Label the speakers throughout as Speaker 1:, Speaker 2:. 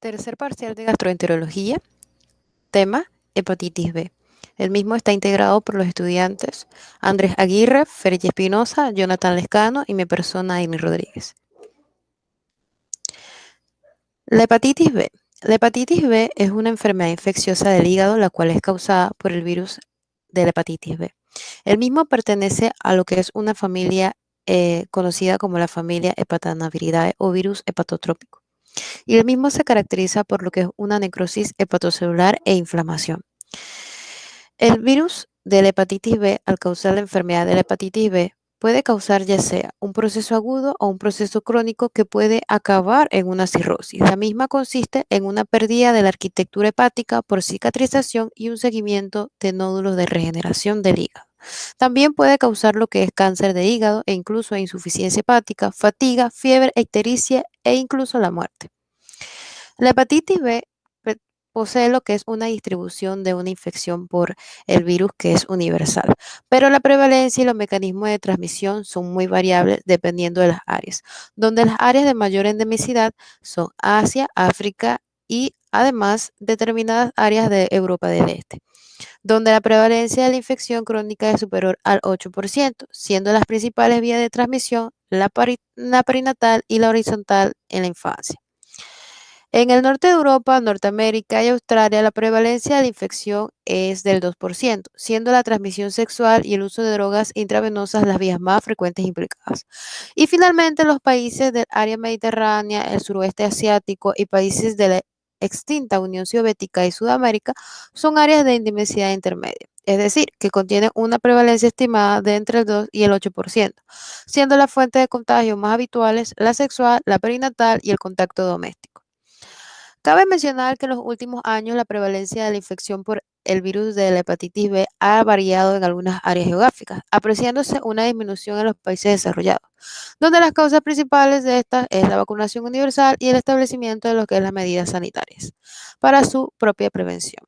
Speaker 1: Tercer parcial de gastroenterología, tema hepatitis B. El mismo está integrado por los estudiantes Andrés Aguirre, Fergie Espinosa, Jonathan Lescano y mi persona, Aini Rodríguez. La hepatitis B. La hepatitis B es una enfermedad infecciosa del hígado, la cual es causada por el virus de la hepatitis B. El mismo pertenece a lo que es una familia conocida como la familia Hepatanavirinae o virus hepatotrópico. Y el mismo se caracteriza por lo que es una necrosis hepatocelular e inflamación. El virus de la hepatitis B, al causar la enfermedad de la hepatitis B, puede causar ya sea un proceso agudo o un proceso crónico que puede acabar en una cirrosis. La misma consiste en una pérdida de la arquitectura hepática por cicatrización y un seguimiento de nódulos de regeneración del hígado. También puede causar lo que es cáncer de hígado e incluso insuficiencia hepática, fatiga, fiebre, ictericia e incluso la muerte. La hepatitis B posee lo que es una distribución de una infección por el virus que es universal, pero la prevalencia y los mecanismos de transmisión son muy variables dependiendo de las áreas, donde las áreas de mayor endemicidad son Asia, África y además determinadas áreas de Europa del Este, donde la prevalencia de la infección crónica es superior al 8%, siendo las principales vías de transmisión la perinatal y la horizontal en la infancia. En el norte de Europa, Norteamérica y Australia, la prevalencia de la infección es del 2%, siendo la transmisión sexual y el uso de drogas intravenosas las vías más frecuentes implicadas. Y finalmente, los países del área mediterránea, el suroeste asiático y países de la extinta Unión Soviética y Sudamérica son áreas de endemicidad intermedia, es decir, que contienen una prevalencia estimada de entre el 2 y el 8%, siendo las fuentes de contagio más habituales la sexual, la perinatal y el contacto doméstico. Cabe mencionar que en los últimos años la prevalencia de la infección por el virus de la hepatitis B ha variado en algunas áreas geográficas, apreciándose una disminución en los países desarrollados, donde las causas principales de estas es la vacunación universal y el establecimiento de lo que es las medidas sanitarias para su propia prevención.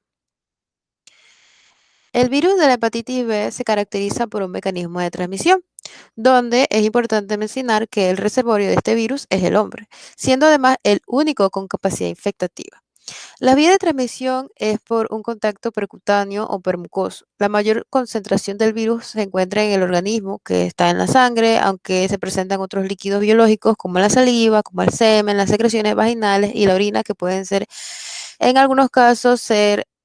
Speaker 1: El virus de la hepatitis B se caracteriza por un mecanismo de transmisión, donde es importante mencionar que el reservorio de este virus es el hombre, siendo además el único con capacidad infectativa. La vía de transmisión es por un contacto percutáneo o permucoso. La mayor concentración del virus se encuentra en el organismo, que está en la sangre, aunque se presentan otros líquidos biológicos como la saliva, como el semen, las secreciones vaginales y la orina, que pueden ser, en algunos casos,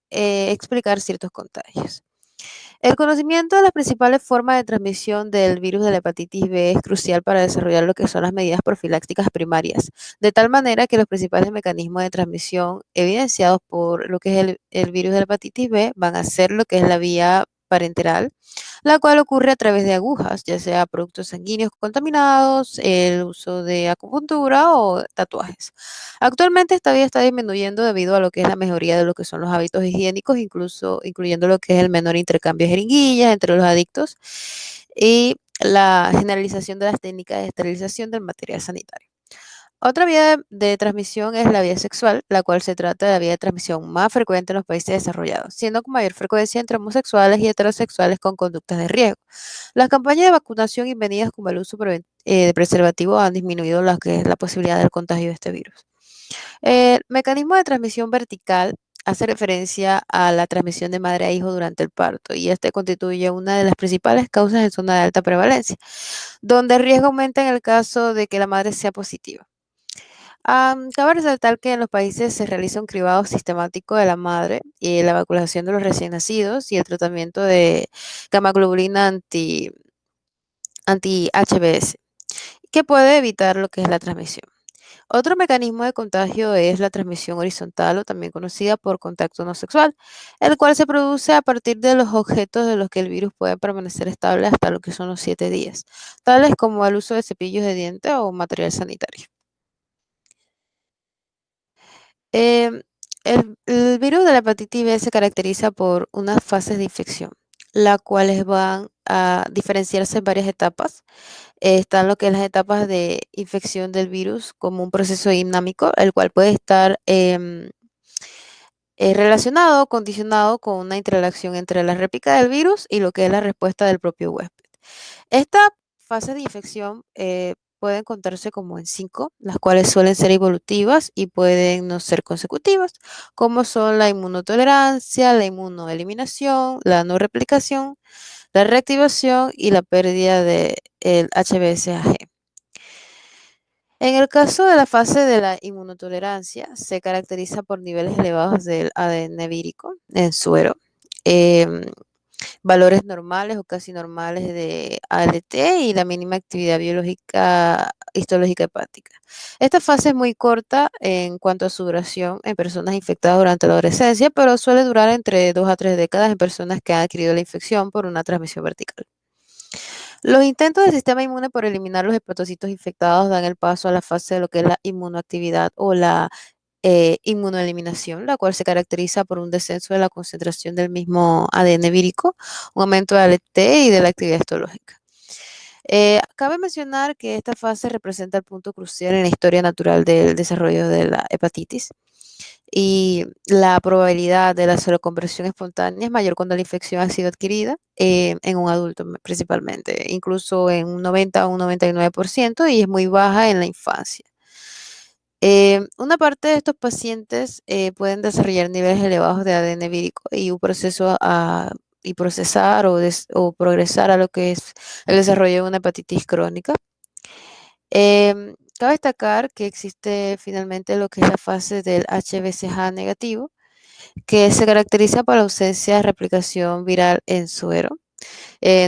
Speaker 1: explicar ciertos contagios. El conocimiento de las principales formas de transmisión del virus de la hepatitis B es crucial para desarrollar lo que son las medidas profilácticas primarias, de tal manera que los principales mecanismos de transmisión evidenciados por lo que es el virus de la hepatitis B van a ser lo que es la vía parenteral, la cual ocurre a través de agujas, ya sea productos sanguíneos contaminados, el uso de acupuntura o tatuajes. Actualmente esta vía está disminuyendo debido a lo que es la mejoría de lo que son los hábitos higiénicos, incluso incluyendo lo que es el menor intercambio de jeringuillas entre los adictos y la generalización de las técnicas de esterilización del material sanitario. Otra vía de transmisión es la vía sexual, la cual se trata de la vía de transmisión más frecuente en los países desarrollados, siendo con mayor frecuencia entre homosexuales y heterosexuales con conductas de riesgo. Las campañas de vacunación y medidas como el uso de preservativo han disminuido lo que es la posibilidad del contagio de este virus. El mecanismo de transmisión vertical hace referencia a la transmisión de madre a hijo durante el parto y este constituye una de las principales causas en zona de alta prevalencia, donde el riesgo aumenta en el caso de que la madre sea positiva. Cabe resaltar que en los países se realiza un cribado sistemático de la madre y la vacunación de los recién nacidos y el tratamiento de gamaglobulina anti-HBs, que puede evitar lo que es la transmisión. Otro mecanismo de contagio es la transmisión horizontal o también conocida por contacto no sexual, el cual se produce a partir de los objetos de los que el virus puede permanecer estable hasta lo que son los 7 días, tales como el uso de cepillos de dientes o material sanitario. Em, el virus de la hepatitis B se caracteriza por unas fases de infección, las cuales van a diferenciarse en varias etapas. Están lo que es las etapas de infección del virus como un proceso dinámico, el cual puede estar relacionado, condicionado con una interacción entre la réplica del virus y lo que es la respuesta del propio huésped. Esta fase de infección pueden contarse como en 5, las cuales suelen ser evolutivas y pueden no ser consecutivas, como son la inmunotolerancia, la inmunoeliminación, la no replicación, la reactivación y la pérdida del HBsAg. En el caso de la fase de la inmunotolerancia, se caracteriza por niveles elevados del ADN vírico en suero, em, valores normales o casi normales de ALT y la mínima actividad biológica histológica hepática. Esta fase es muy corta en cuanto a su duración en personas infectadas durante la adolescencia, pero suele durar entre 2 a 3 décadas en personas que han adquirido la infección por una transmisión vertical. Los intentos del sistema inmune por eliminar los hepatocitos infectados dan el paso a la fase de lo que es la inmunoactividad o la inmunoeliminación, la cual se caracteriza por un descenso de la concentración del mismo ADN vírico, un aumento de ALT y de la actividad histológica. Cabe mencionar que esta fase representa el punto crucial en la historia natural del desarrollo de la hepatitis y la probabilidad de la seroconversión espontánea es mayor cuando la infección ha sido adquirida en un adulto principalmente, incluso en un 90 o un 99% y es muy baja en la infancia. Una parte de estos pacientes pueden desarrollar niveles elevados de ADN vírico y un proceso y procesar o progresar a lo que es el desarrollo de una hepatitis crónica. Cabe destacar que existe finalmente lo que es la fase del HBsAg negativo, que se caracteriza por la ausencia de replicación viral en suero,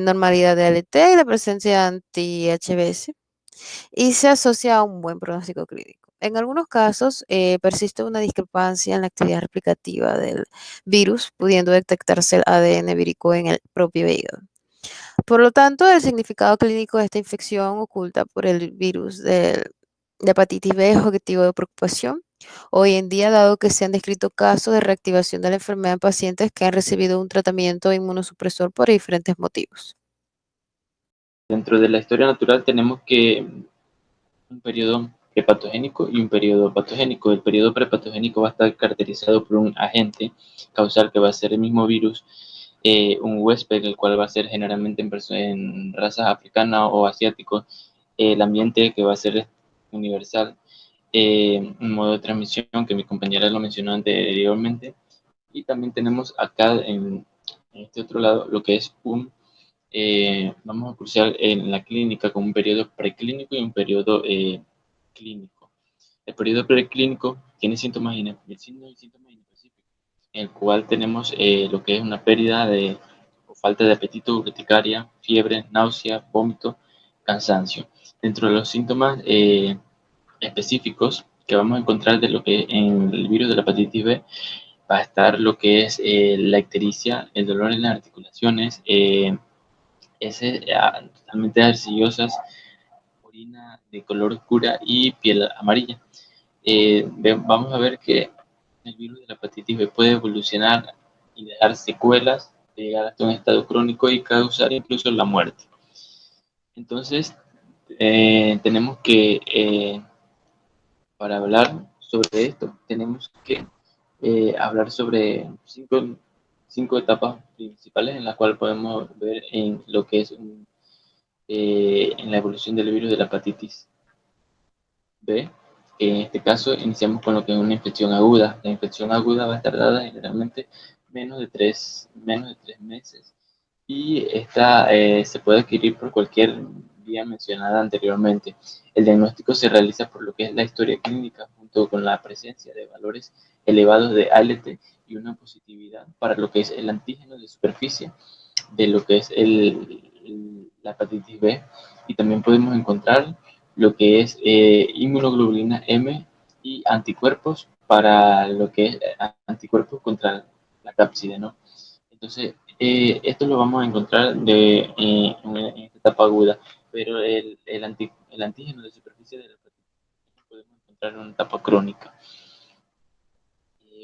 Speaker 1: normalidad de ALT y la presencia de anti-HBs y se asocia a un buen pronóstico clínico. En algunos casos persiste una discrepancia en la actividad replicativa del virus, pudiendo detectarse el ADN vírico en el propio hígado. Por lo tanto, el significado clínico de esta infección oculta por el virus de hepatitis B es objetivo de preocupación. Hoy en día, dado que se han descrito casos de reactivación de la enfermedad en pacientes que han recibido un tratamiento inmunosupresor por diferentes motivos.
Speaker 2: Dentro de la historia natural tenemos que un periodo prepatogénico y un periodo patogénico. El periodo prepatogénico va a estar caracterizado por un agente causal que va a ser el mismo virus, un huésped, el cual va a ser generalmente en razas africanas o asiáticos, el ambiente que va a ser universal, un modo de transmisión que mi compañera lo mencionó anteriormente, y también tenemos acá en este otro lado lo que es vamos a cruzar en la clínica con un periodo preclínico y un periodo clínico. El periodo preclínico tiene síntomas inespecíficos, en el cual tenemos lo que es una pérdida o falta de apetito, urticaria, fiebre, náusea, vómito, cansancio. Dentro de los síntomas específicos que vamos a encontrar de lo que en el virus de la hepatitis B, va a estar lo que es la ictericia, el dolor en las articulaciones, totalmente arcillosas, orina de color oscura y piel amarilla. Vamos a ver que el virus de la hepatitis B puede evolucionar y dejar secuelas, llegar hasta un estado crónico y causar incluso la muerte. Entonces, tenemos que, para hablar sobre esto, tenemos que hablar sobre cinco etapas principales en las cuales podemos ver en lo que es en la evolución del virus de la hepatitis B. En este caso, iniciamos con lo que es una infección aguda. La infección aguda va a estar dada generalmente menos de tres meses y esta se puede adquirir por cualquier vía mencionada anteriormente. El diagnóstico se realiza por lo que es la historia clínica, junto con la presencia de valores elevados de ALT y una positividad para lo que es el antígeno de superficie de lo que es la hepatitis B, y también podemos encontrar lo que es inmunoglobulina M y anticuerpos para lo que es anticuerpos contra la cápside, ¿no? Entonces, esto lo vamos a encontrar en esta etapa aguda, pero el antígeno de superficie de la hepatitis B lo podemos encontrar en una etapa crónica.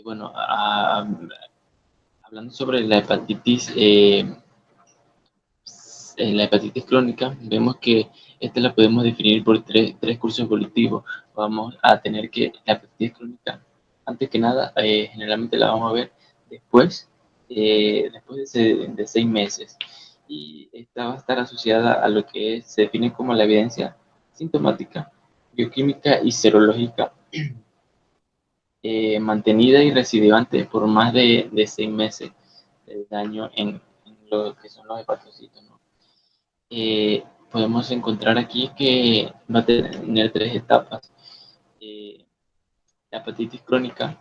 Speaker 2: Bueno, hablando sobre la hepatitis crónica, vemos que esta la podemos definir por tres cursos evolutivos. Vamos a tener que la hepatitis crónica, antes que nada, generalmente la vamos a ver después de 6 meses. Y esta va a estar asociada a lo que se define como la evidencia sintomática, bioquímica y serológica mantenida y recidivante por más de 6 meses de daño en lo que son los hepatocitos, ¿no? Podemos encontrar aquí que va a tener 3 etapas. La hepatitis crónica,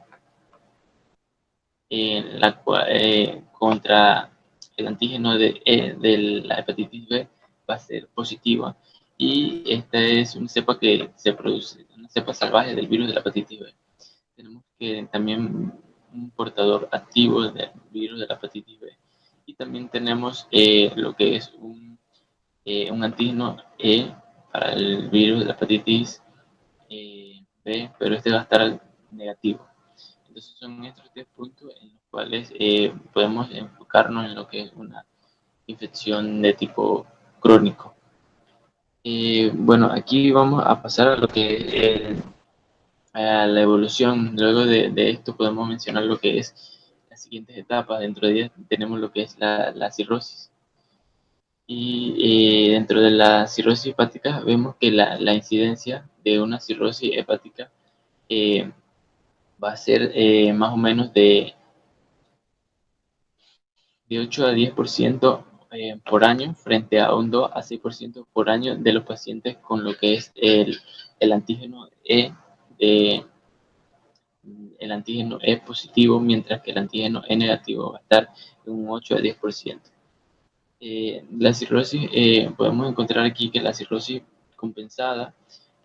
Speaker 2: la cual, contra el antígeno de la hepatitis B va a ser positiva, y esta es una cepa que se produce, una cepa salvaje del virus de la hepatitis B. Tenemos que también un portador activo del virus de la hepatitis B, y también tenemos lo que es un antígeno E para el virus de la hepatitis B, pero este va a estar negativo. Entonces son estos 3 puntos en los cuales podemos enfocarnos en lo que es una infección de tipo crónico. Bueno, aquí vamos a pasar a lo que es a la evolución. Luego de esto podemos mencionar lo que es las siguientes etapas. Dentro de ellas tenemos lo que es la cirrosis. Y dentro de la cirrosis hepática vemos que la incidencia de una cirrosis hepática va a ser más o menos de 8 a 10% por año, frente a un 2 a 6% por año de los pacientes con lo que es el antígeno E. de el antígeno E positivo, mientras que el antígeno E negativo va a estar en un 8 a 10%. La cirrosis, podemos encontrar aquí que la cirrosis compensada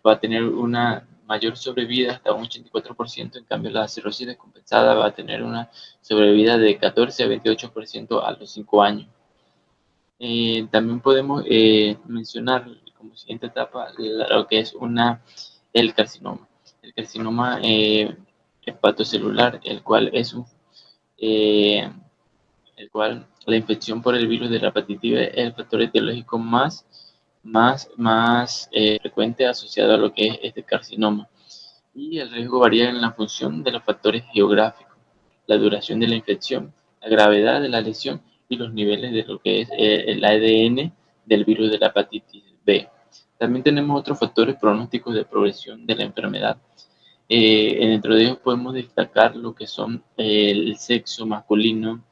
Speaker 2: va a tener una mayor sobrevida hasta un 84%, en cambio la cirrosis descompensada va a tener una sobrevida de 14 a 28% a los 5 años. También podemos mencionar como siguiente etapa lo que es el carcinoma. El carcinoma hepatocelular, eh, el cual la infección por el virus de la hepatitis B es el factor etiológico más frecuente asociado a lo que es este carcinoma. Y el riesgo varía en la función de los factores geográficos, la duración de la infección, la gravedad de la lesión y los niveles de lo que es el ADN del virus de la hepatitis B. También tenemos otros factores pronósticos de progresión de la enfermedad. Dentro de ellos podemos destacar lo que son el sexo masculino,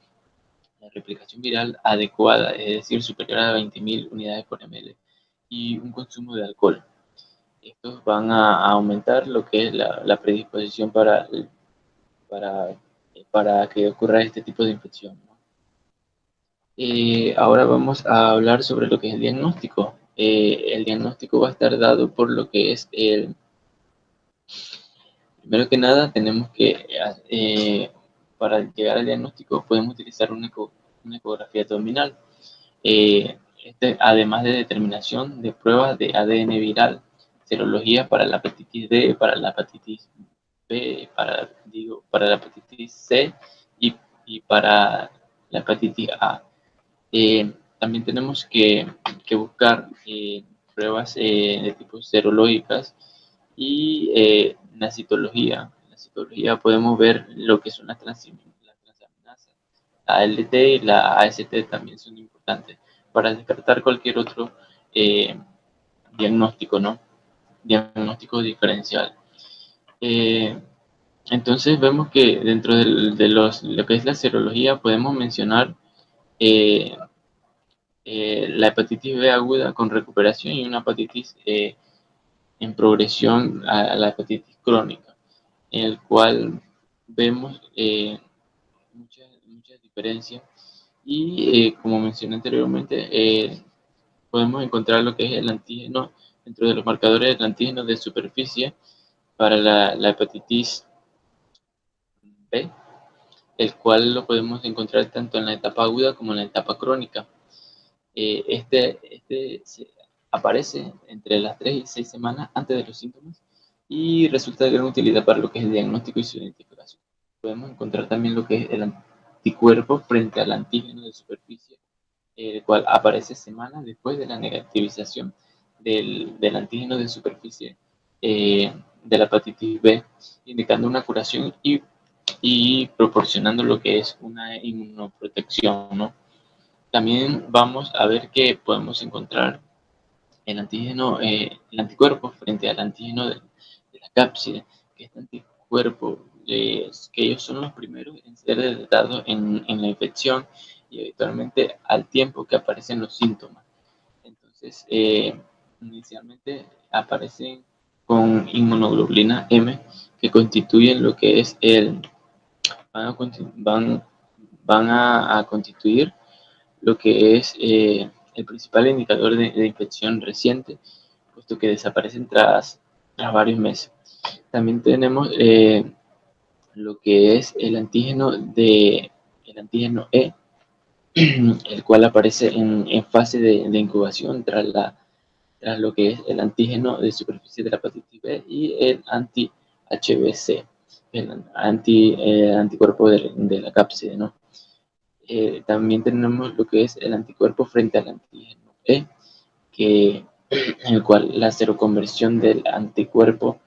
Speaker 2: la replicación viral adecuada, es decir, superior a 20.000 unidades por ml, y un consumo de alcohol. Estos van a aumentar lo que es la predisposición para, para que ocurra este tipo de infección, ¿no? Ahora vamos a hablar sobre lo que es el diagnóstico. El diagnóstico va a estar dado por lo que es primero que nada tenemos que, para llegar al diagnóstico podemos utilizar una ecografía abdominal. Además de determinación de pruebas de ADN viral, serología para la hepatitis D, para la hepatitis B, para la hepatitis C y para la hepatitis A. También tenemos que buscar pruebas de tipo serológicas y la citología. En la citología podemos ver lo que son las transaminasas. La ALT y la AST también son importantes para descartar cualquier otro eh, diagnóstico, ¿no? Diagnóstico diferencial. Eh, entonces vemos que dentro lo que es la serología podemos mencionar eh, la hepatitis B aguda con recuperación y una hepatitis en progresión a la hepatitis crónica, en el cual vemos muchas diferencias y como mencioné anteriormente, podemos encontrar lo que es el antígeno dentro de los marcadores del antígeno de superficie para la hepatitis B, el cual lo podemos encontrar tanto en la etapa aguda como en la etapa crónica. Aparece entre las 3 y 6 semanas antes de los síntomas y resulta de gran utilidad para lo que es el diagnóstico y su identificación. Podemos encontrar también lo que es el anticuerpo frente al antígeno de superficie, el cual aparece semanas después de la negativización del antígeno de superficie de la hepatitis B, indicando una curación y proporcionando lo que es una inmunoprotección, ¿no? También vamos a ver que podemos encontrar el anticuerpo frente al antígeno de la cápside, que este anticuerpo, que ellos son los primeros en ser detectados en la infección y habitualmente al tiempo que aparecen los síntomas. Entonces, inicialmente aparecen con inmunoglobulina M, que constituyen lo que es van a constituir lo que es el principal indicador de infección reciente, puesto que desaparecen tras varios meses. También tenemos lo que es el antígeno E, el cual aparece en fase de incubación tras lo que es el antígeno de superficie de la hepatitis B y el anti-HBC, el anticuerpo de la cápside, ¿no? También tenemos lo que es el anticuerpo frente al antígeno E, en el cual la seroconversión del anticuerpo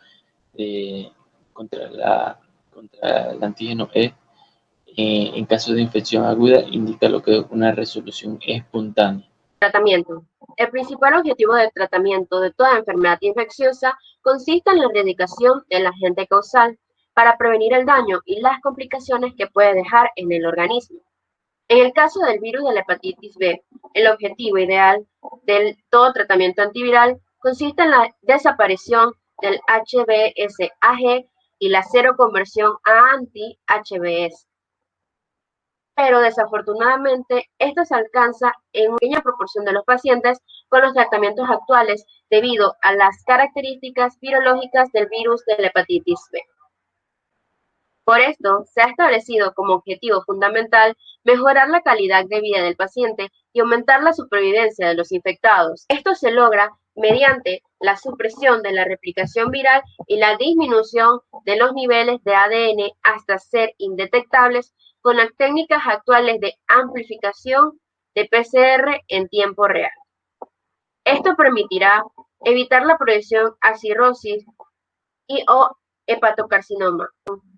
Speaker 2: eh, contra, contra el antígeno E en caso de infección aguda indica lo que es una resolución espontánea.
Speaker 3: Tratamiento. El principal objetivo del tratamiento de toda enfermedad infecciosa consiste en la erradicación del agente causal para prevenir el daño y las complicaciones que puede dejar en el organismo. En el caso del virus de la hepatitis B, el objetivo ideal de todo tratamiento antiviral consiste en la desaparición del HBsAg y la seroconversión a anti-HBs. Pero desafortunadamente esto se alcanza en una pequeña proporción de los pacientes con los tratamientos actuales debido a las características virológicas del virus de la hepatitis B. Por esto, se ha establecido como objetivo fundamental mejorar la calidad de vida del paciente y aumentar la supervivencia de los infectados. Esto se logra mediante la supresión de la replicación viral y la disminución de los niveles de ADN hasta ser indetectables con las técnicas actuales de amplificación de PCR en tiempo real. Esto permitirá evitar la progresión a cirrosis o hepatocarcinoma,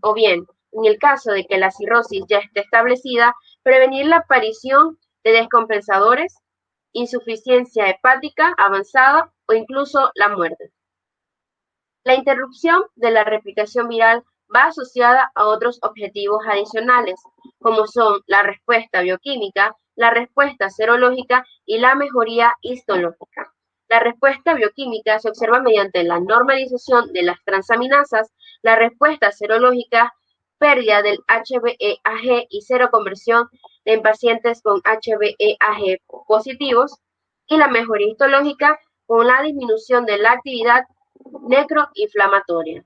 Speaker 3: o bien, en el caso de que la cirrosis ya esté establecida, prevenir la aparición de descompensadores, insuficiencia hepática avanzada o incluso la muerte. La interrupción de la replicación viral va asociada a otros objetivos adicionales, como son la respuesta bioquímica, la respuesta serológica y la mejoría histológica. La respuesta bioquímica se observa mediante la normalización de las transaminasas, la respuesta serológica, pérdida del HBeAg y seroconversión en pacientes con HBeAg positivos, y la mejoría histológica con la disminución de la actividad necroinflamatoria.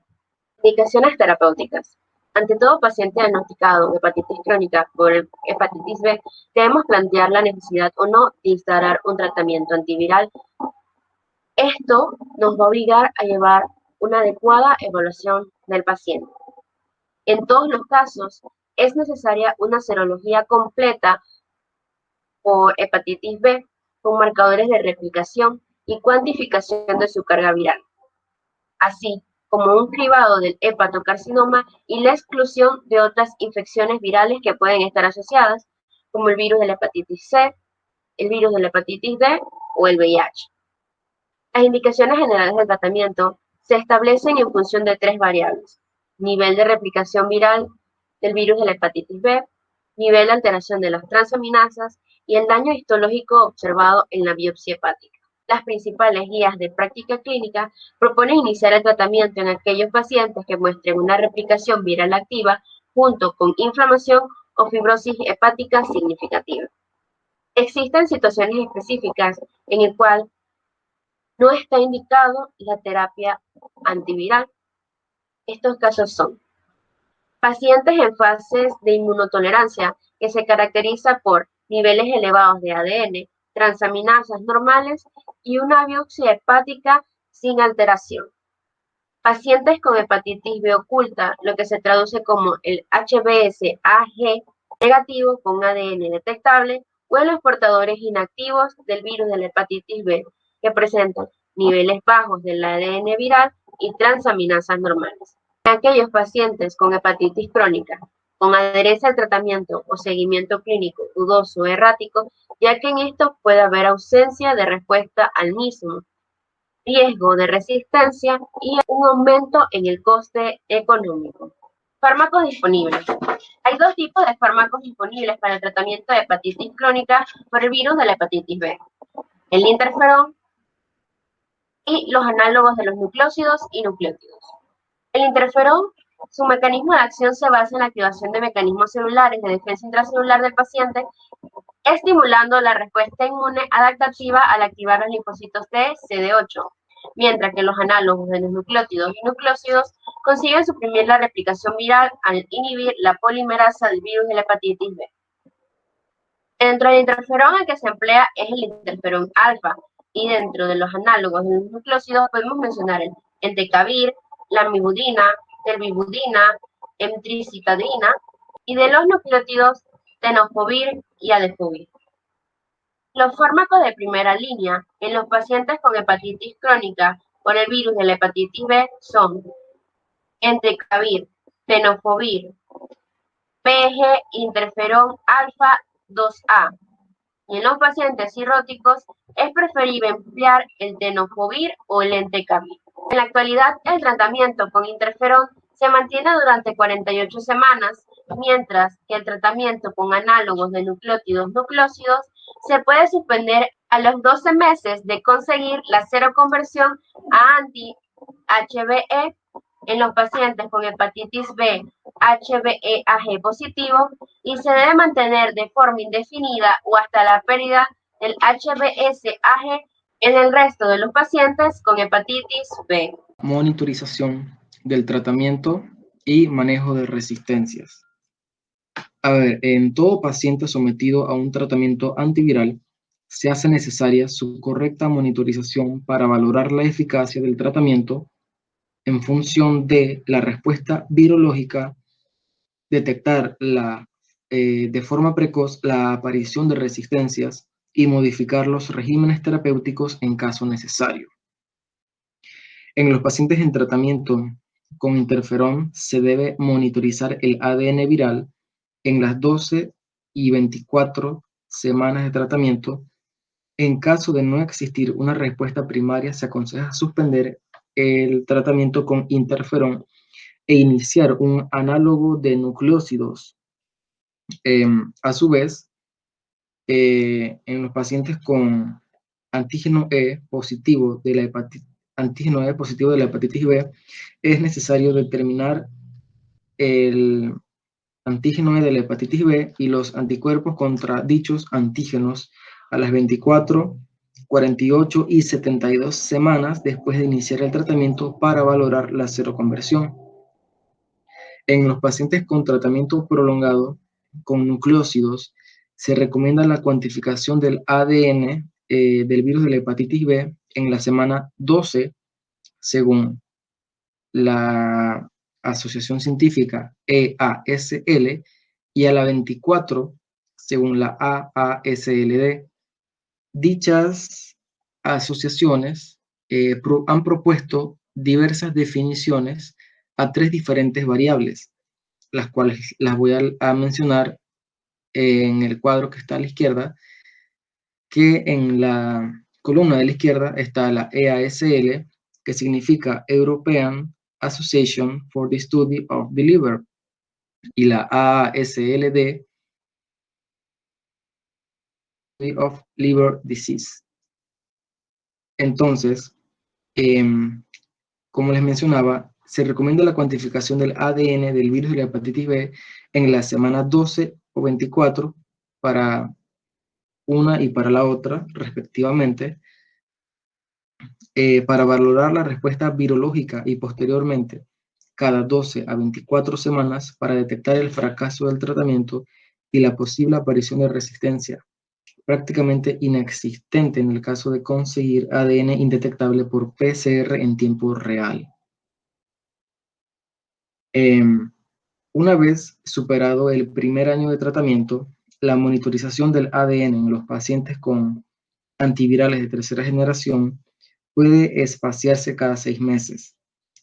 Speaker 3: Indicaciones terapéuticas. Ante todo paciente diagnosticado de hepatitis crónica por hepatitis B, debemos plantear la necesidad o no de instaurar un tratamiento antiviral. Esto nos va a obligar a llevar una adecuada evaluación del paciente. En todos los casos, es necesaria una serología completa por hepatitis B con marcadores de replicación y cuantificación de su carga viral, así como un cribado del hepatocarcinoma y la exclusión de otras infecciones virales que pueden estar asociadas, como el virus de la hepatitis C, el virus de la hepatitis D o el VIH. Las indicaciones generales del tratamiento se establecen en función de tres variables: nivel de replicación viral del virus de la hepatitis B, nivel de alteración de las transaminasas y el daño histológico observado en la biopsia hepática. Las principales guías de práctica clínica proponen iniciar el tratamiento en aquellos pacientes que muestren una replicación viral activa junto con inflamación o fibrosis hepática significativa. Existen situaciones específicas en las cuales no está indicado la terapia antiviral. Estos casos son pacientes en fases de inmunotolerancia que se caracteriza por niveles elevados de ADN, transaminasas normales y una biopsia hepática sin alteración. Pacientes con hepatitis B oculta, lo que se traduce como el HBsAg negativo con ADN detectable, o en los portadores inactivos del virus de la hepatitis B, que presentan niveles bajos del ADN viral y transaminasas normales. En aquellos pacientes con hepatitis crónica, con adherencia al tratamiento o seguimiento clínico dudoso o errático, ya que en esto puede haber ausencia de respuesta al mismo, riesgo de resistencia y un aumento en el coste económico. Fármacos disponibles. Hay dos tipos de fármacos disponibles para el tratamiento de hepatitis crónica por el virus de la hepatitis B: el interferón y los análogos de los nucleósidos y nucleótidos. El interferón, su mecanismo de acción se basa en la activación de mecanismos celulares de defensa intracelular del paciente, estimulando la respuesta inmune adaptativa al activar los linfocitos T CD8, mientras que los análogos de los nucleótidos y nucleósidos consiguen suprimir la replicación viral al inhibir la polimerasa del virus de la hepatitis B. Dentro del interferón el que se emplea es el interferón alfa, y dentro de los análogos de los nucleósidos podemos mencionar el entecavir, la amibudina, telbibudina, emtricitadina, y de los nucleótidos tenofovir y adefovir. Los fármacos de primera línea en los pacientes con hepatitis crónica por el virus de la hepatitis B son entecavir, tenofovir, PG interferón alfa 2A. Y en los pacientes cirróticos es preferible emplear el tenofovir o el entecavir. En la actualidad, el tratamiento con interferón se mantiene durante 48 semanas, mientras que el tratamiento con análogos de nucleósidos se puede suspender a los 12 meses de conseguir la seroconversión a anti-HBe en los pacientes con hepatitis B HBeAg positivo, y se debe mantener de forma indefinida o hasta la pérdida del HBsAg en el resto de los pacientes con hepatitis B.
Speaker 4: Monitorización del tratamiento y manejo de resistencias. A ver, en todo paciente sometido a un tratamiento antiviral, se hace necesaria su correcta monitorización para valorar la eficacia del tratamiento en función de la respuesta virológica, detectar de forma precoz la aparición de resistencias y modificar los regímenes terapéuticos en caso necesario. En los pacientes en tratamiento con interferón se debe monitorizar el ADN viral en las 12 y 24 semanas de tratamiento. En caso de no existir una respuesta primaria, se aconseja suspender el tratamiento con interferón e iniciar un análogo de nucleósidos. A su vez, en los pacientes con antígeno E positivo de la hepatitis B, es necesario determinar el antígeno E de la hepatitis B y los anticuerpos contra dichos antígenos a las 24, 48 y 72 semanas después de iniciar el tratamiento para valorar la seroconversión. En los pacientes con tratamiento prolongado con nucleósidos, se recomienda la cuantificación del ADN del virus de la hepatitis B en la semana 12, según la Asociación Científica EASL, y a la 24, según la AASLD. Dichas asociaciones han propuesto diversas definiciones a 3 diferentes variables, las cuales las voy a mencionar en el cuadro que está a la izquierda, que en la columna de la izquierda está la EASL, que significa European Association for the Study of the Liver, y la AASLD, of Liver Disease. Entonces, como les mencionaba, se recomienda la cuantificación del ADN del virus de la hepatitis B en la semana 12 o 24 para una y para la otra, respectivamente, para valorar la respuesta virológica, y posteriormente, cada 12 a 24 semanas, para detectar el fracaso del tratamiento y la posible aparición de resistencia, prácticamente inexistente en el caso de conseguir ADN indetectable por PCR en tiempo real. Una vez superado el primer año de tratamiento, la monitorización del ADN en los pacientes con antivirales de tercera generación puede espaciarse cada 6 meses,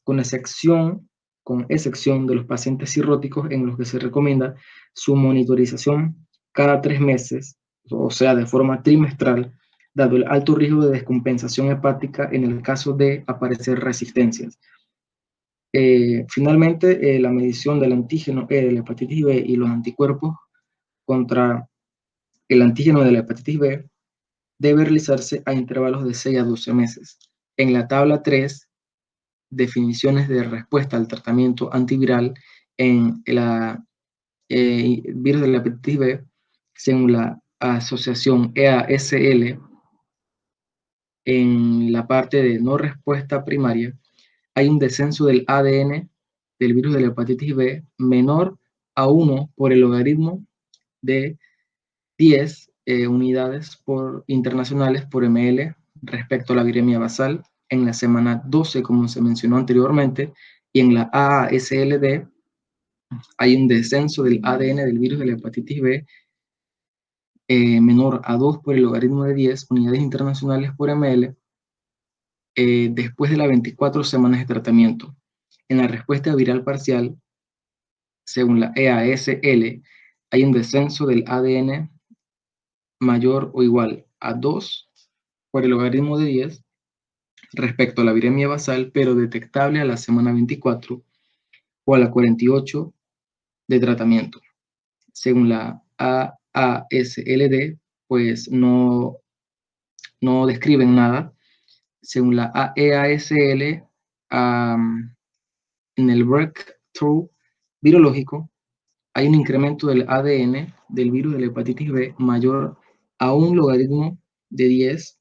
Speaker 4: con excepción de los pacientes cirróticos, en los que se recomienda su monitorización cada 3 meses, o sea, de forma trimestral, dado el alto riesgo de descompensación hepática en el caso de aparecer resistencias. Finalmente, la medición del antígeno E de la hepatitis B y los anticuerpos contra el antígeno de la hepatitis B debe realizarse a intervalos de 6 a 12 meses. En la tabla 3, definiciones de respuesta al tratamiento antiviral en la virus de la hepatitis B, según la asociación EASL, en la parte de no respuesta primaria, hay un descenso del ADN del virus de la hepatitis B menor a 1 por el logaritmo de 10 unidades internacionales por ml respecto a la viremia basal en la semana 12, como se mencionó anteriormente, y en la AASLD hay un descenso del ADN del virus de la hepatitis B menor a 2 por el logaritmo de 10 unidades internacionales por ml después de las 24 semanas de tratamiento. En la respuesta viral parcial, según la EASL, hay un descenso del ADN mayor o igual a 2 por el logaritmo de 10 respecto a la viremia basal, pero detectable a la semana 24 o a la 48 de tratamiento. Según la AASLD, pues no describen nada. Según la EASL, en el breakthrough virológico, hay un incremento del ADN del virus de la hepatitis B mayor a un logaritmo de 10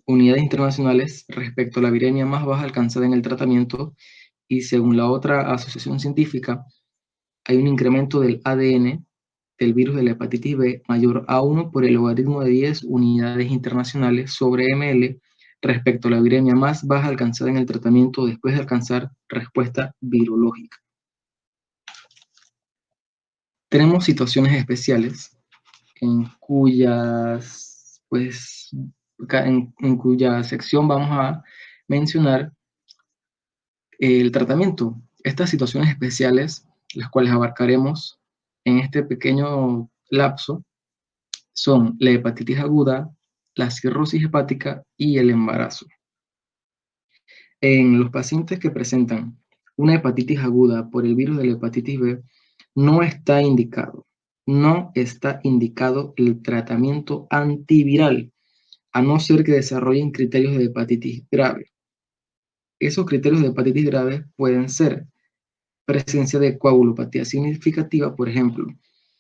Speaker 4: unidades internacionales respecto a la viremia más baja alcanzada en el tratamiento, y según la otra asociación científica, hay un incremento del ADN del virus de la hepatitis B mayor a 1 por el logaritmo de 10 unidades internacionales sobre ml respecto a la viremia más baja alcanzada en el tratamiento después de alcanzar respuesta virológica. Tenemos situaciones especiales en cuyas, pues, en cuya sección vamos a mencionar el tratamiento. Estas situaciones especiales, las cuales abarcaremos en este pequeño lapso, son la hepatitis aguda, la cirrosis hepática y el embarazo. En los pacientes que presentan una hepatitis aguda por el virus de la hepatitis B, no está indicado el tratamiento antiviral, a no ser que desarrollen criterios de hepatitis grave. Esos criterios de hepatitis grave pueden ser presencia de coagulopatía significativa, por ejemplo.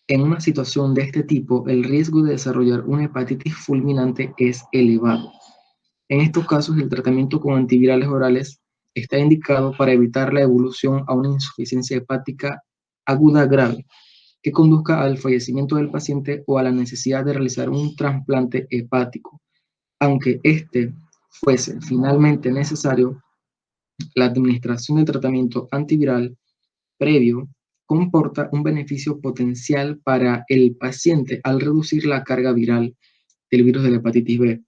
Speaker 4: En una situación de este tipo, el riesgo de desarrollar una hepatitis fulminante es elevado. En estos casos, el tratamiento con antivirales orales está indicado para evitar la evolución a una insuficiencia hepática aguda grave que conduzca al fallecimiento del paciente o a la necesidad de realizar un trasplante hepático. Aunque este fuese finalmente necesario, la administración del tratamiento antiviral previo comporta un beneficio potencial para el paciente al reducir la carga viral del virus de la hepatitis B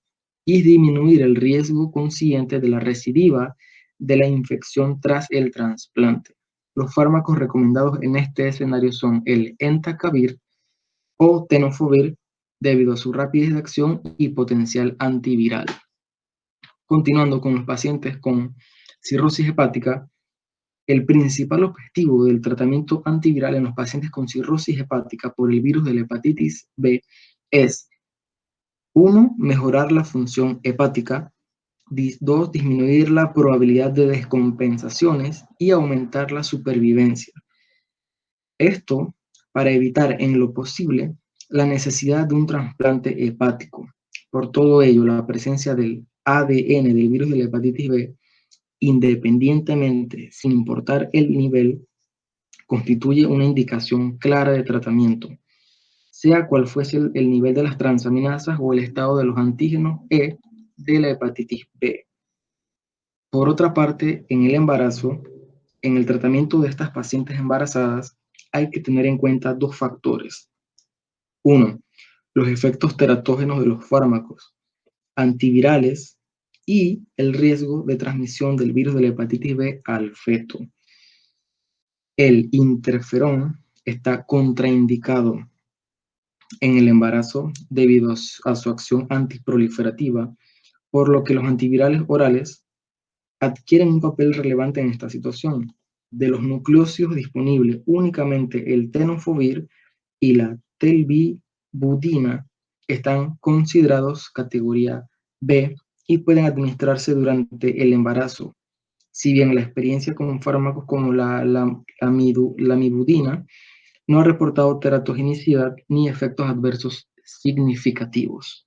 Speaker 4: y disminuir el riesgo consiguiente de la recidiva de la infección tras el trasplante. Los fármacos recomendados en este escenario son el entecavir o tenofovir, debido a su rapidez de acción y potencial antiviral. Continuando con los pacientes con cirrosis hepática, el principal objetivo del tratamiento antiviral en los pacientes con cirrosis hepática por el virus de la hepatitis B es 1. Mejorar la función hepática, 2. Disminuir la probabilidad de descompensaciones y aumentar la supervivencia. Esto para evitar en lo posible la necesidad de un trasplante hepático. Por todo ello, la presencia del ADN del virus de la hepatitis B, independientemente, sin importar el nivel, constituye una indicación clara de tratamiento, sea cual fuese el nivel de las transaminasas o el estado de los antígenos E de la hepatitis B. Por otra parte, en el embarazo, en el tratamiento de estas pacientes embarazadas, hay que tener en cuenta dos factores. 1. Los efectos teratógenos de los fármacos antivirales y el riesgo de transmisión del virus de la hepatitis B al feto. El interferón está contraindicado en el embarazo debido a su acción antiproliferativa, por lo que los antivirales orales adquieren un papel relevante en esta situación. De los nucleócidos disponibles, únicamente el tenofovir y la telbibudina están considerados categoría B y pueden administrarse durante el embarazo. Si bien la experiencia con fármacos como la mibudina no ha reportado teratogenicidad ni efectos adversos significativos.